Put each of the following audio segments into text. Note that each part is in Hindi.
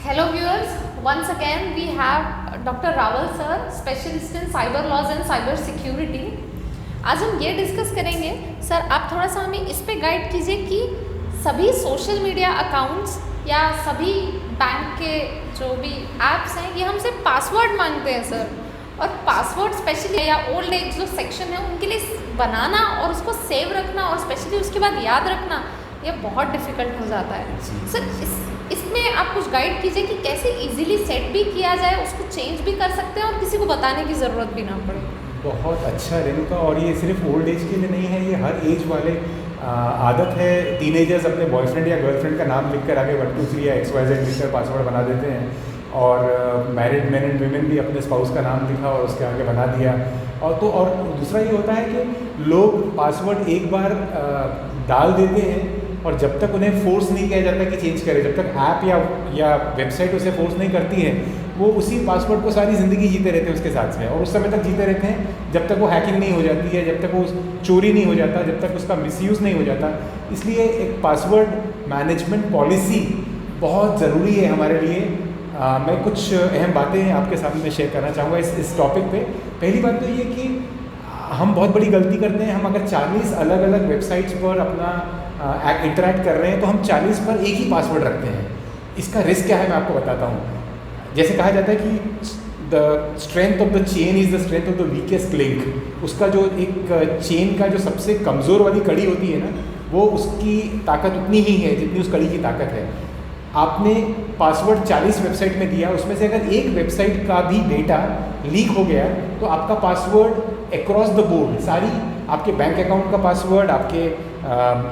Hello viewers, once again we have Dr. Rawal sir, specialist in cyber laws and cyber security. आज हम ये डिस्कस करेंगे सर, आप थोड़ा सा हमें इस पे गाइड कीजिए कि सभी सोशल मीडिया अकाउंट्स या सभी बैंक के जो भी ऐप्स हैं ये हमसे पासवर्ड मांगते हैं सर, और पासवर्ड स्पेशली या ओल्ड एज जो सेक्शन है उनके लिए बनाना और उसको सेव रखना और स्पेशली उसके बाद याद रखना ये बहुत डिफ़िकल्ट हो जाता है सर। इसमें आप कुछ गाइड कीजिए कि कैसे इजीली सेट भी किया जाए, उसको चेंज भी कर सकते हैं और किसी को बताने की ज़रूरत भी ना पड़े। बहुत अच्छा रेणुका, और ये सिर्फ ओल्ड एज के लिए नहीं है, ये हर एज वाले आदत है। टीनेजर्स अपने बॉयफ्रेंड या गर्लफ्रेंड का नाम लिख कर आगे 1 2 3 या XYZ लिखकर पासवर्ड बना देते हैं, और मैरिड मैन एंड वीमेन भी अपने स्पाउस का नाम लिखा और उसके आगे बना दिया। और दूसरा ये होता है कि लोग पासवर्ड एक बार डाल देते हैं और जब तक उन्हें फोर्स नहीं किया जाता कि चेंज करें, जब तक ऐप या वेबसाइट उसे फोर्स नहीं करती है, वो उसी पासवर्ड को सारी ज़िंदगी जीते रहते हैं उसके साथ में, और उस समय तक जीते रहते हैं जब तक वो हैकिंग नहीं हो जाती है, जब तक वो चोरी नहीं हो जाता, जब तक उसका मिसयूज़ नहीं हो जाता। इसलिए एक पासवर्ड मैनेजमेंट पॉलिसी बहुत ज़रूरी है हमारे लिए। मैं कुछ अहम बातें आपके सामने शेयर करना चाहूँगा इस टॉपिक पे। पहली बात तो ये कि हम बहुत बड़ी गलती करते हैं। हम अगर 40 अलग अलग वेबसाइट्स पर अपना इंटरैक्ट कर रहे हैं तो हम 40 पर एक ही पासवर्ड रखते हैं। इसका रिस्क क्या है मैं आपको बताता हूँ। जैसे कहा जाता है कि the strength of the chain is the strength of the weakest link. उसका जो एक चेन का जो सबसे कमज़ोर वाली कड़ी होती है ना, वो उसकी ताकत उतनी ही है जितनी उस कड़ी की ताकत है। आपने पासवर्ड 40 वेबसाइट में दिया, उसमें से अगर एक वेबसाइट का भी डेटा लीक हो गया तो आपका पासवर्ड अक्रॉस द बोर्ड, सारी आपके बैंक अकाउंट का पासवर्ड, आपके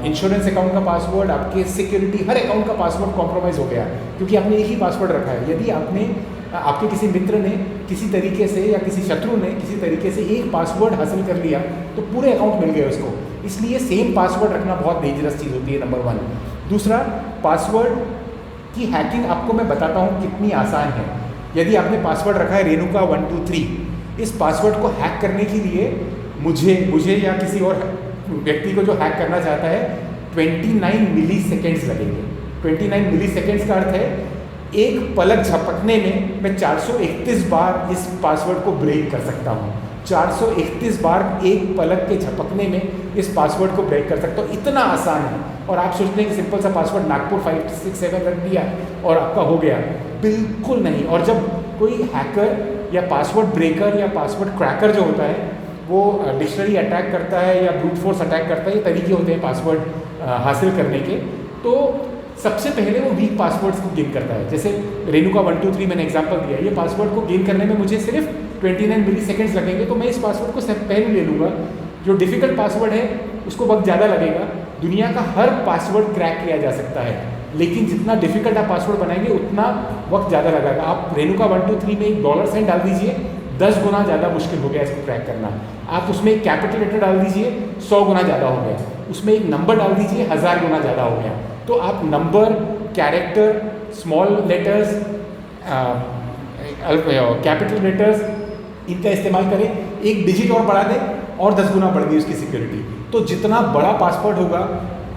इंश्योरेंस अकाउंट का पासवर्ड, आपके सिक्योरिटी हर अकाउंट का पासवर्ड कॉम्प्रोमाइज़ हो गया, क्योंकि आपने एक ही पासवर्ड रखा है। यदि आपके किसी मित्र ने किसी तरीके से या किसी शत्रु ने किसी तरीके से एक पासवर्ड हासिल कर लिया तो पूरे अकाउंट मिल गए उसको। इसलिए सेम पासवर्ड रखना बहुत डेंजरस चीज़ होती है, नंबर 1। दूसरा, पासवर्ड की हैकिंग आपको मैं बताता हूँ कितनी आसान है। यदि आपने पासवर्ड रखा है रेणुका 1 2 3, इस पासवर्ड को हैक करने के लिए मुझे या किसी और व्यक्ति को जो हैक करना चाहता है 29 मिली सेकेंड्स लगेंगे। 29 मिली सेकेंड्स का अर्थ है एक पलक झपकने में मैं 431 बार इस पासवर्ड को ब्रेक कर सकता हूँ। 431 बार एक पलक के झपकने में इस पासवर्ड को ब्रेक कर सकता हूँ। इतना आसान है। और आप सोचते हैं कि सिंपल सा पासवर्ड नागपुर 567 रख दिया और आपका हो गया। बिल्कुल नहीं। और जब कोई हैकर या पासवर्ड ब्रेकर या पासवर्ड क्रैकर जो होता है वो डिक्शनरी अटैक करता है या ब्रूट फोर्स अटैक करता है, ये तरीके होते हैं पासवर्ड हासिल करने के, तो सबसे पहले वो वीक पासवर्ड्स को गेन करता है। जैसे रेणुका 1 2 3 मैंने एग्जांपल दिया, ये पासवर्ड को गेन करने में मुझे सिर्फ 29 मिली सेकेंड्स लगेंगे, तो मैं इस पासवर्ड को पहले ले लूँगा। जो डिफ़िकल्ट पासवर्ड है उसको वक्त ज़्यादा लगेगा। दुनिया का हर पासवर्ड क्रैक किया जा सकता है, लेकिन जितना डिफ़िकल्ट आप पासवर्ड बनाएंगे उतना वक्त ज़्यादा लगेगा। आप रेणुका 1 2 3 में एक $साइन डाल दीजिए, 10 गुना ज़्यादा मुश्किल हो गया इसको क्रैक करना। आप उसमें एक कैपिटल लेटर डाल दीजिए, 100 गुना ज़्यादा हो गया। उसमें एक नंबर डाल दीजिए, 1000 गुना ज़्यादा हो गया। तो आप number, character, small letters, capital letters, इनका इस्तेमाल करें। एक डिजिट और बढ़ा दें और 10 गुना बढ़ गई उसकी सिक्योरिटी। तो जितना बड़ा पासवर्ड होगा,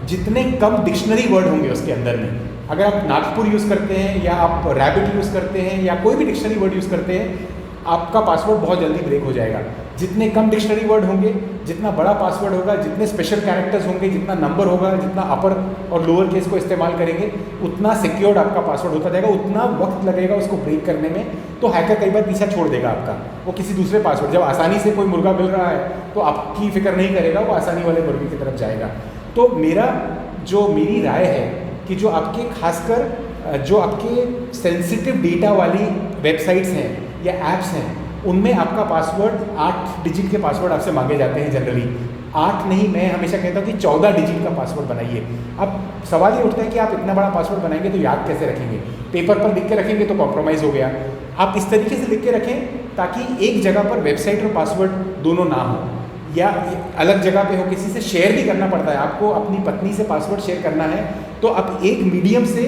जितने कम डिक्शनरी वर्ड होंगे उसके अंदर में। अगर आप नागपुर यूज़ करते हैं या आप रैबिट यूज़ करते हैं या कोई भी डिक्शनरी वर्ड यूज़ करते हैं, आपका पासवर्ड बहुत जल्दी ब्रेक हो जाएगा। जितने कम डिक्शनरी वर्ड होंगे, जितना बड़ा पासवर्ड होगा, जितने स्पेशल कैरेक्टर्स होंगे, जितना नंबर होगा, जितना अपर और लोअर केस को इस्तेमाल करेंगे, उतना सिक्योर्ड आपका पासवर्ड होता जाएगा, उतना वक्त लगेगा उसको ब्रेक करने में। तो हैकर कई बार पीछा छोड़ देगा आपका, वो किसी दूसरे पासवर्ड, जब आसानी से कोई मुर्गा मिल रहा है तो आपकी फिक्र नहीं करेगा, वो आसानी वाले मुर्गे की तरफ जाएगा। तो मेरी राय है कि जो आपके खासकर जो आपके सेंसिटिव डेटा वाली वेबसाइट्स हैं या ऐप्स हैं, उनमें आपका पासवर्ड 8 डिजिट के पासवर्ड आपसे मांगे जाते हैं जनरली। 8 नहीं, मैं हमेशा कहता हूँ कि 14 डिजिट का पासवर्ड बनाइए। अब सवाल ये उठता है कि आप इतना बड़ा पासवर्ड बनाएंगे तो याद कैसे रखेंगे? पेपर पर लिख के रखेंगे तो कॉम्प्रोमाइज़ हो गया। आप इस तरीके से लिख के रखें ताकि एक जगह पर वेबसाइट और पासवर्ड दोनों ना हो, या अलग जगह पे हो, किसी से शेयर भी करना पड़ता है। आपको अपनी पत्नी से पासवर्ड शेयर करना है तो आप एक मीडियम से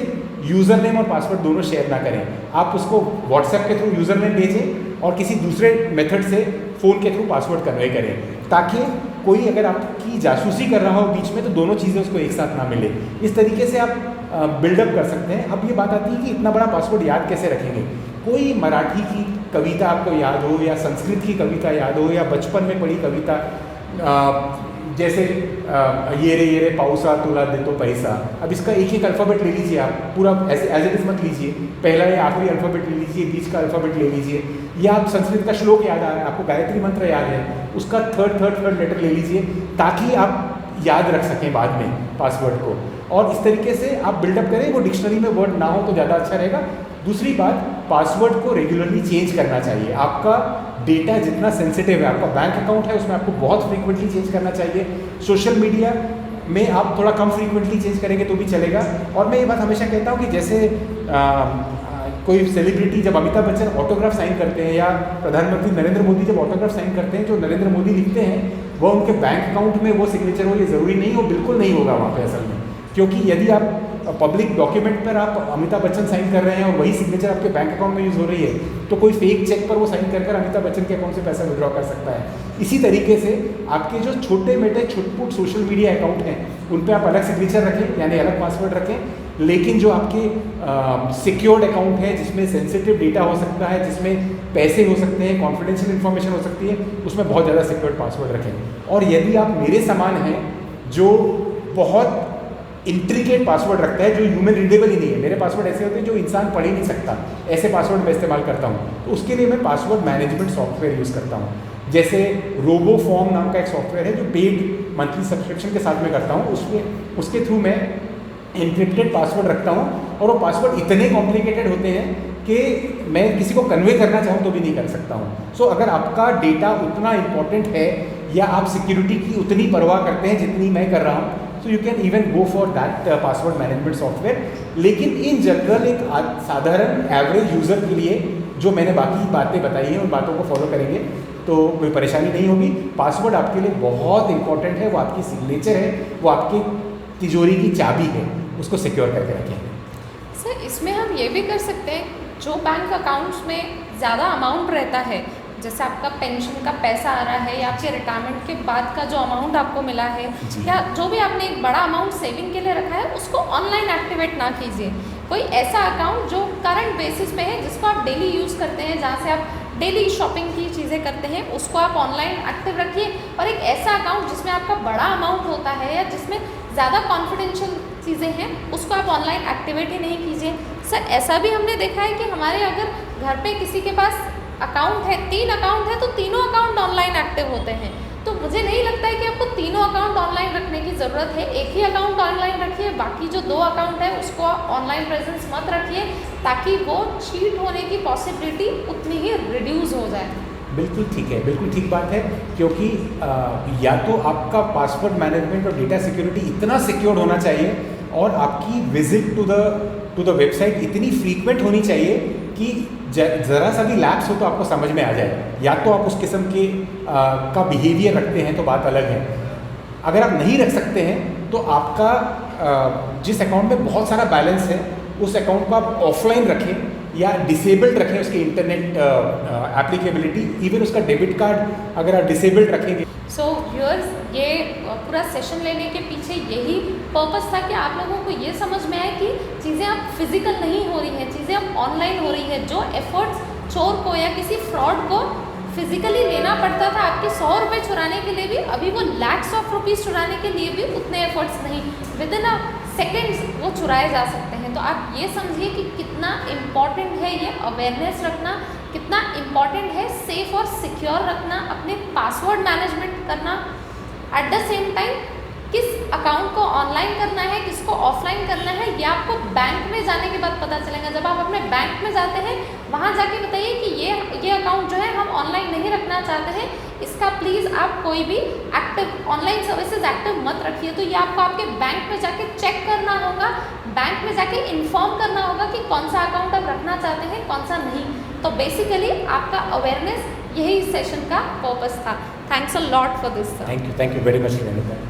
यूज़र नेम और पासवर्ड दोनों शेयर ना करें। आप उसको व्हाट्सएप के थ्रू यूज़र नेम भेजें और किसी दूसरे मेथड से फ़ोन के थ्रू पासवर्ड कन्वे करें, ताकि कोई अगर आपकी जासूसी कर रहा हो बीच में तो दोनों चीज़ें उसको एक साथ ना मिले। इस तरीके से आप बिल्डअप कर सकते हैं। अब ये बात आती है कि इतना बड़ा पासवर्ड याद कैसे रखेंगे। कोई मराठी की कविता आपको याद हो, या संस्कृत की कविता याद हो, या बचपन में पढ़ी कविता, जैसे ये रे पाऊसा तुला दे तो पैसा। अब इसका एक एक अल्फ़ाबेट ले लीजिए, आप पूरा ऐसे एज इट इज़ मत लीजिए, पहला या आखिरी अल्फ़ाबेट ले लीजिए, बीच का अल्फ़ाबेट ले लीजिए, या आप संस्कृत का श्लोक याद आ रहा है, आपको गायत्री मंत्र याद है, उसका थर्ड लेटर ले लीजिए, ताकि आप याद रख सकें बाद में पासवर्ड को। और इस तरीके से आप बिल्डअप करें। वो डिक्शनरी में वर्ड ना हो तो ज़्यादा अच्छा रहेगा। दूसरी बात, पासवर्ड को रेगुलरली चेंज करना चाहिए। आपका डेटा जितना सेंसिटिव है, आपका बैंक अकाउंट है, उसमें आपको बहुत फ्रीक्वेंटली चेंज करना चाहिए। सोशल मीडिया में आप थोड़ा कम फ्रीक्वेंटली चेंज करेंगे तो भी चलेगा। और मैं ये बात हमेशा कहता हूँ कि जैसे कोई सेलिब्रिटी, जब अमिताभ बच्चन ऑटोग्राफ साइन करते हैं, या प्रधानमंत्री नरेंद्र मोदी जब ऑटोग्राफ साइन करते हैं, जो नरेंद्र मोदी लिखते हैं वो उनके बैंक अकाउंट में वो सिग्नेचर हो, ये ज़रूरी नहीं हो, बिल्कुल नहीं होगा वहाँ पे असल में। क्योंकि यदि आप पब्लिक डॉक्यूमेंट पर आप अमिताभ बच्चन साइन कर रहे हैं और वही सिग्नेचर आपके बैंक अकाउंट में यूज़ हो रही है, तो कोई फेक चेक पर वो साइन कर अमिताभ बच्चन के अकाउंट से पैसा विड्रॉ कर सकता है। इसी तरीके से आपके जो छोटे मोटे छुटपुट सोशल मीडिया अकाउंट हैं, उन पर आप अलग सिग्नेचर रखें, यानी अलग पासवर्ड रखें। लेकिन जो आपके सिक्योर्ड अकाउंट है, जिसमें सेंसिटिव डेटा हो सकता है, जिसमें पैसे हो सकते हैं, कॉन्फिडेंशियल इन्फॉर्मेशन हो सकती है, उसमें बहुत ज़्यादा सिक्योर्ड पासवर्ड रखें। और यदि आप मेरे समान हैं जो बहुत इंट्रिकेट पासवर्ड रखता है, जो ह्यूमन रीडेबल ही नहीं है, मेरे पासवर्ड ऐसे होते हैं जो इंसान पढ़ ही नहीं सकता, ऐसे पासवर्ड मैं इस्तेमाल करता हूँ, तो उसके लिए मैं पासवर्ड मैनेजमेंट सॉफ्टवेयर यूज़ करता हूँ। जैसे रोबोफॉर्म नाम का एक सॉफ्टवेयर है जो पेड मंथली सब्सक्रिप्शन के साथ में करता हूँ, उसके थ्रू मैं एन्क्रिप्टेड पासवर्ड रखता हूँ। और वो पासवर्ड इतने कॉम्प्लिकेटेड होते हैं कि मैं किसी को कन्वे करना चाहूँ तो भी नहीं कर सकता हूँ। सो अगर आपका डेटा उतना इम्पॉर्टेंट है, या आप सिक्योरिटी की उतनी परवाह करते हैं जितनी मैं कर रहा हूँ, तो you can even go for that password management software. लेकिन इन जनरल एक साधारण एवरेज यूज़र के लिए जो मैंने बाकी बातें बताई हैं, उन बातों को फॉलो करेंगे तो कोई परेशानी नहीं होगी। पासवर्ड आपके लिए बहुत इंपॉर्टेंट है, वो आपकी सिग्नेचर है, वो आपकी तिजोरी की चाबी है, उसको सिक्योर करके रखें। सर, इसमें हम ये भी कर सकते हैं, जो बैंक अकाउंट्स में ज़्यादा अमाउंट रहता है, जैसे आपका पेंशन का पैसा आ रहा है, या आपके रिटायरमेंट के बाद का जो अमाउंट आपको मिला है, या जो भी आपने एक बड़ा अमाउंट सेविंग के लिए रखा है, उसको ऑनलाइन एक्टिवेट ना कीजिए। कोई ऐसा अकाउंट जो करंट बेसिस पे है, जिसको आप डेली यूज़ करते हैं, जहाँ से आप डेली शॉपिंग की चीज़ें करते हैं, उसको आप ऑनलाइन एक्टिव रखिए। और एक ऐसा अकाउंट जिसमें आपका बड़ा अमाउंट होता है, या जिसमें ज़्यादा कॉन्फिडेंशियल चीज़ें हैं, उसको आप ऑनलाइन एक्टिवेट ही नहीं कीजिए। सर, ऐसा भी हमने देखा है कि हमारे अगर घर पे किसी के पास अकाउंट है, 3 अकाउंट है, तो तीनों अकाउंट ऑनलाइन एक्टिव होते हैं। तो मुझे नहीं लगता है कि आपको तीनों अकाउंट ऑनलाइन रखने की ज़रूरत है। एक ही अकाउंट ऑनलाइन रखिए, बाकी जो 2 अकाउंट है उसको ऑनलाइन प्रेजेंस मत रखिए, ताकि वो चीट होने की पॉसिबिलिटी उतनी ही रिड्यूस हो जाए। बिल्कुल ठीक है, बिल्कुल ठीक बात है। क्योंकि या तो आपका पासवर्ड मैनेजमेंट और डेटा सिक्योरिटी इतना सिक्योर्ड होना चाहिए, और आपकी विजिट टू द वेबसाइट इतनी फ्रीक्वेंट होनी चाहिए कि ज़रा सा भी लैप्स हो तो आपको समझ में आ जाए। या तो आप उस किस्म के का बिहेवियर रखते हैं तो बात अलग है। अगर आप नहीं रख सकते हैं तो आपका जिस अकाउंट में बहुत सारा बैलेंस है, उस अकाउंट को आप ऑफलाइन रखें, या डिसेबल्ड रखें उसकी इंटरनेट एप्लीकेबिलिटी। इवन उसका डेबिट कार्ड अगर आप डिसेबल्ड रखेंगे। सो व्यूअर्स, ये पूरा सेशन लेने के पीछे यही पर्पस था कि आप लोगों को ये समझ में आए कि चीज़ें अब फिजिकल नहीं हो रही हैं, चीज़ें अब ऑनलाइन हो रही है। जो एफर्ट्स चोर को या किसी फ्रॉड को फिजिकली लेना पड़ता था आपके 100 रुपये चुराने के लिए भी, अभी वो लैक्स ऑफ रुपीज़ चुराने के लिए भी उतने एफर्ट्स नहीं, विद इन अ सेकेंड्स वो चुराए जा सकते हैं। तो आप ये समझिए कि कितना इम्पॉर्टेंट है ये अवेयरनेस रखना, कितना इम्पॉर्टेंट है सेफ और सिक्योर रखना, अपने पासवर्ड मैनेजमेंट करना। एट द सेम टाइम किस अकाउंट को ऑनलाइन करना है, किसको ऑफलाइन करना है, ये आपको बैंक में जाने के बाद पता चलेगा। जब आप अपने बैंक में जाते हैं, वहाँ जाके बताइए कि ये अकाउंट जो है हम ऑनलाइन नहीं रखना चाहते हैं, इसका प्लीज़ आप कोई भी एक्टिव ऑनलाइन सर्विसेज एक्टिव मत रखिए। तो ये आपको आपके बैंक में जाके चेक करना होगा, बैंक में जाके इन्फॉर्म करना होगा कि कौन सा अकाउंट आप रखना चाहते हैं, कौन सा नहीं। तो बेसिकली आपका अवेयरनेस यही सेशन का पर्पस था। Thanks a lot for this sir. Thank you very much Renuka.